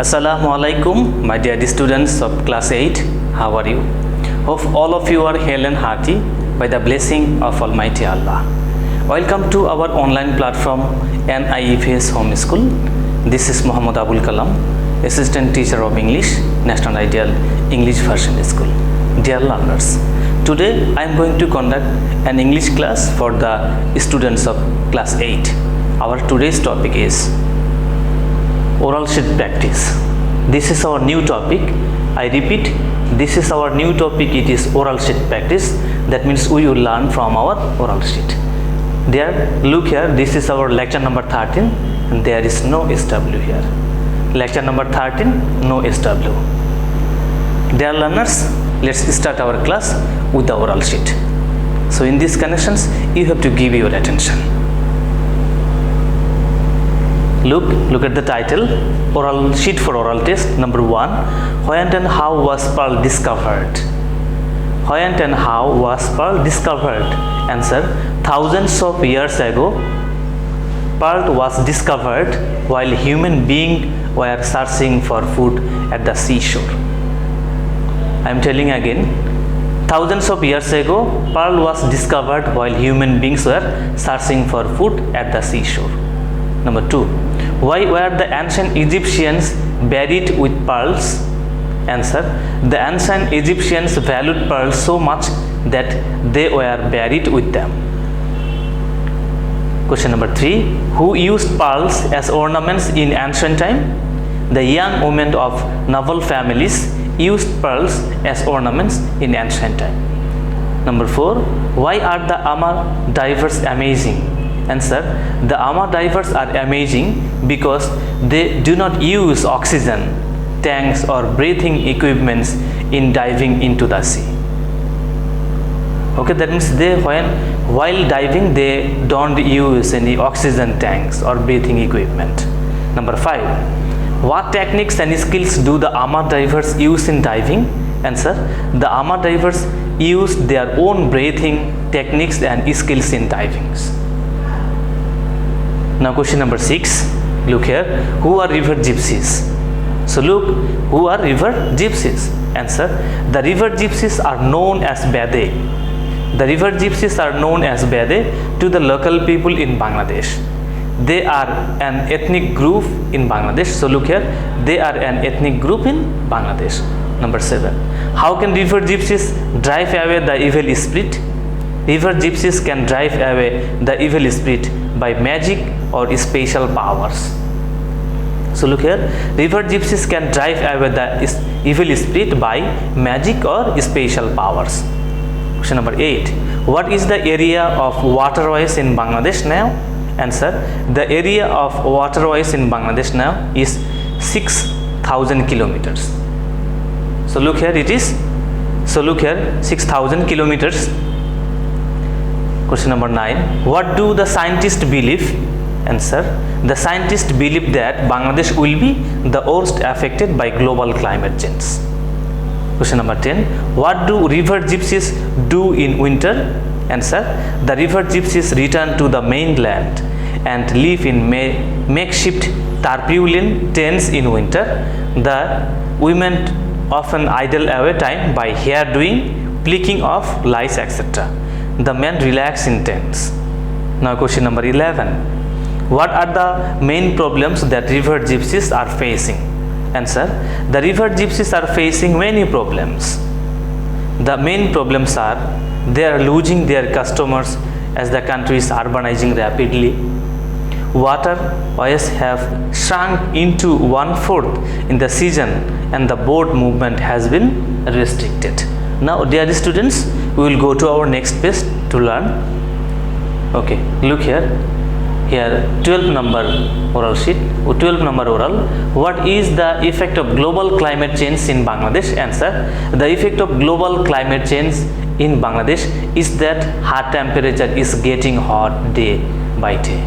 Assalamu alaikum, my dear students of class 8. How are you? Hope all of you are hale and hearty by the blessing of Almighty Allah. Welcome to our online platform NIEFS Home School. This is Muhammad Abul Kalam, Assistant Teacher of English, National Ideal English Version School. Dear learners, today I am going to conduct an English class for the students of class 8. Our today's topic is oral sheet practice. This is our new topic. I repeat, this is our new topic. It is oral sheet practice. That means we will learn from our oral sheet. There, look here, this is our lecture number 13 and there is no SW here. Lecture number 13, no SW. Dear learners, let's start our class with the oral sheet. So in these connections, you have to give your attention. Look at the title, oral sheet for oral test. Number 1, when and how was pearl discovered? When and how was pearl discovered? Answer, thousands of years ago, pearl was discovered while human beings were searching for food at the seashore. I am telling again, thousands of years ago, pearl was discovered while human beings were searching for food at the seashore. Number 2, why were the ancient Egyptians buried with pearls? Answer, the ancient Egyptians valued pearls so much that they were buried with them. Question number 3, who used pearls as ornaments in ancient time? The young women of noble families used pearls as ornaments in ancient time. Number 4, why are the Amar divers amazing? Answer, the Amar divers are amazing because they do not use oxygen tanks or breathing equipments in diving into the sea. Okay, that means while diving they don't use any oxygen tanks or breathing equipment. Number 5, what techniques and skills do the Amar divers use in diving? Answer, the Amar divers use their own breathing techniques and skills in diving. Now question number 6, look here, who are river gypsies? So look, who are river gypsies? Answer, the river gypsies are known as Bede. The river gypsies are known as Bede to the local people in Bangladesh. They are an ethnic group in Bangladesh. So look here, they are an ethnic group in Bangladesh. Number 7, how can river gypsies drive away the evil spirit? River gypsies can drive away the evil spirit by magic or special powers. So look here, river gypsies can drive away the evil spirit by magic or special powers. Question number 8, what is the area of waterways in Bangladesh now? Answer, the area of waterways in Bangladesh now is 6,000 kilometers. So look here, 6,000 kilometers. Question number 9, what do the scientists believe? Answer, the scientists believe that Bangladesh will be the worst affected by global climate change. Question number 10, what do river gypsies do in winter? Answer, the river gypsies return to the mainland and live in makeshift tarpaulin tents in winter. The women often idle away time by hair doing, picking of lice, etc. The men relax in tents. Now question number 11, what are the main problems that river gypsies are facing? Answer, the river gypsies are facing many problems. The main problems are they are losing their customers as the country is urbanizing rapidly. Waterways have shrunk into 1/4 in the season and the boat movement has been restricted. Now dear students, we will go to our next page to learn. Okay, look here, 12 number oral sheet, 12 number oral. What is the effect of global climate change in Bangladesh? Answer, the effect of global climate change in Bangladesh is that high temperature is getting hot day by day.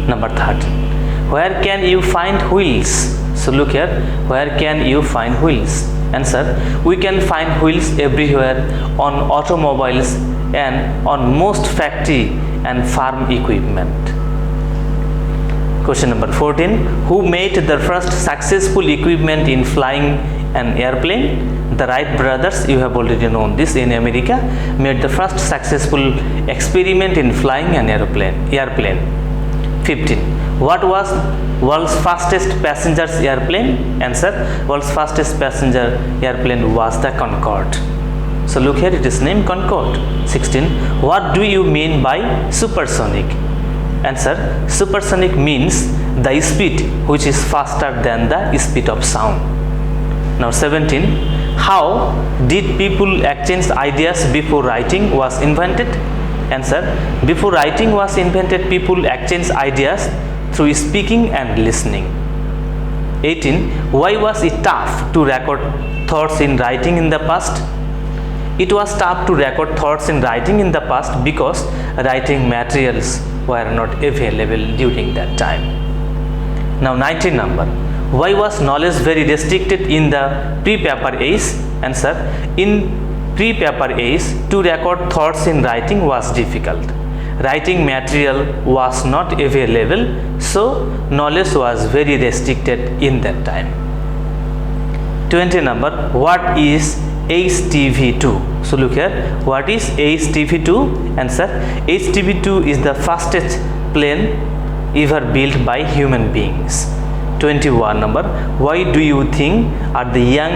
Number 13, where can you find wheels? So look here, where can you find wheels? Answer, we can find wheels everywhere on automobiles and on most factory and farm equipment. Question number 14. Who made the first successful equipment in flying an airplane? The Wright brothers, you have already known this, in America, made the first successful experiment in flying an airplane. 15. What was world's fastest passenger airplane? Answer: world's fastest passenger airplane was the Concorde. So look here, it is named Concorde. 16. What do you mean by supersonic? Answer: supersonic means the speed which is faster than the speed of sound. Now 17. How did people exchange ideas before writing was invented? Answer: before writing was invented, people exchanged ideas through speaking and listening. 18. Why was it tough to record thoughts in writing in the past? It was tough to record thoughts in writing in the past because writing materials were not available during that time. Now 19 number. Why was knowledge very restricted in the pre-paper age? Answer: in pre-paper age, to record thoughts in writing was difficult. Writing material was not available, so knowledge was very restricted in that time. 20 number. What is HTV-2? So look here, what is HTV-2? Answer: HTV-2 is the fastest plane ever built by human beings. 21 number. Why do you think are the young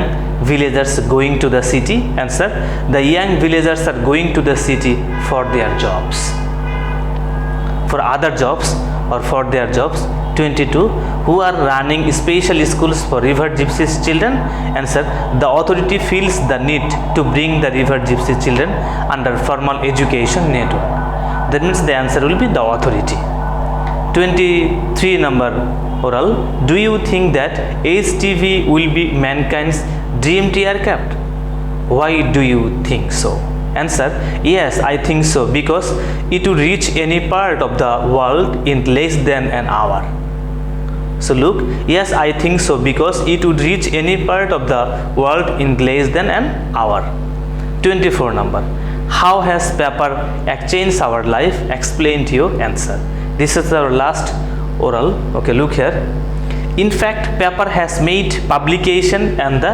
villagers going to the city? Answer: the young villagers are going to the city for their jobs, for other jobs or for their jobs. 22. Who are running special schools for river gypsies children? Answer: the authority feels the need to bring the river gypsy children under formal education network. That means the answer will be the authority. 23 number oral. Do you think that HTV will be mankind's dream aircraft? Why do you think so? Answer: yes, I think so, because it will reach any part of the world in less than an hour. So look, yes, I think so, because it would reach any part of the world in less than an hour. 24 number. How has paper changed our life? Explain to your answer. This is our last oral. Okay, look here. In fact, paper has made publication and the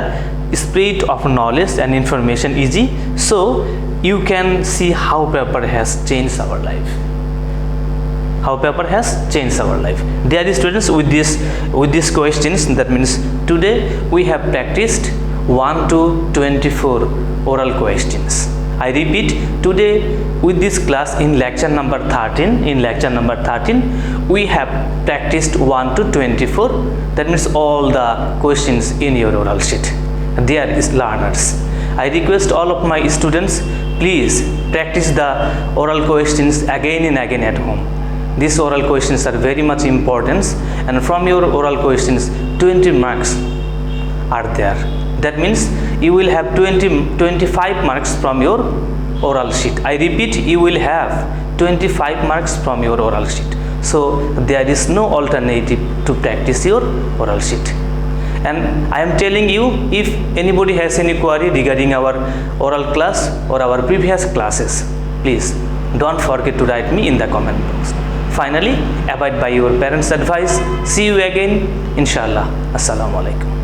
spread of knowledge and information easy. So you can see how paper has changed our life. How paper has changed our life. Dear students, with these questions, that means today we have practiced 1 to 24 oral questions. I repeat, today with this class in lecture number 13, we have practiced 1 to 24. That means all the questions in your oral sheet. Dear learners, I request all of my students, please practice the oral questions again and again at home. These oral questions are very much important, and from your oral questions 20 marks are there. That means you will have 25 marks from your oral sheet. I repeat, you will have 25 marks from your oral sheet. So there is no alternative to practice your oral sheet. And I am telling you, if anybody has any query regarding our oral class or our previous classes, please don't forget to write me in the comment box. Finally, abide by your parents' advice. See you again, inshallah. Assalamu alaikum.